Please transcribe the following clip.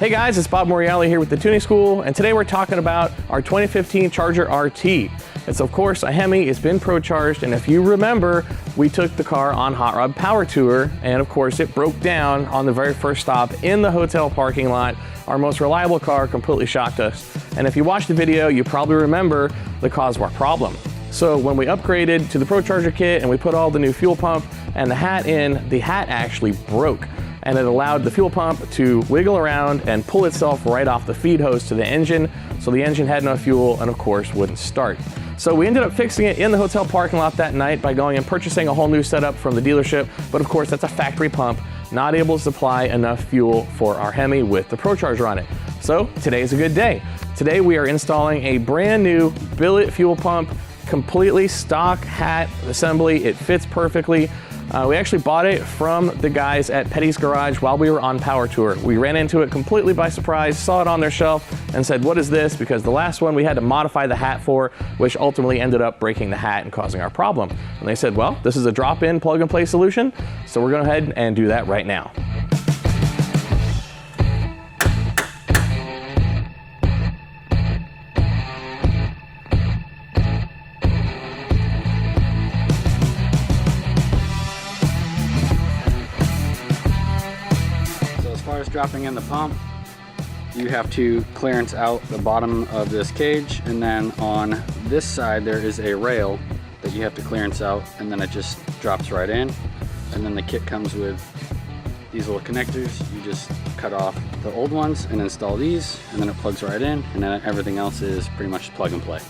Hey guys, it's Bob Morreale here with the Tuning School, and today we're talking about our 2015 Charger RT. It's of course a HEMI, it's been ProCharged, and if you remember, we took the car on Hot Rod Power Tour, and of course it broke down on the very first stop in the hotel parking lot. Our most reliable car completely shocked us. And if you watched the video, you probably remember the cause of our problem. So when we upgraded to the ProCharger kit and we put all the new fuel pump and the hat in, the hat actually broke. And it allowed the fuel pump to wiggle around and pull itself right off the feed hose to the engine, so the engine had no fuel and of course wouldn't start. So we ended up fixing it in the hotel parking lot that night by going and purchasing a whole new setup from the dealership, but of course that's a factory pump, not able to supply enough fuel for our HEMI with the ProCharger on it. So today's a good day. Today we are installing a brand new billet fuel pump, completely stock hat assembly. It fits perfectly. We actually bought it from the guys at Petty's Garage while we were on Power Tour. We ran into it completely by surprise, saw it on their shelf, and said, what is this? Because the last one we had to modify the hat for, which ultimately ended up breaking the hat and causing our problem. And they said, well, this is a drop-in plug-and-play solution, so we're going to go ahead and do that right now. As far as dropping in the pump, you have to clearance out the bottom of this cage, and then on this side there is a rail that you have to clearance out, and then it just drops right in. And then the kit comes with these little connectors. You just cut off the old ones and install these, and then it plugs right in, and then everything else is pretty much plug and play.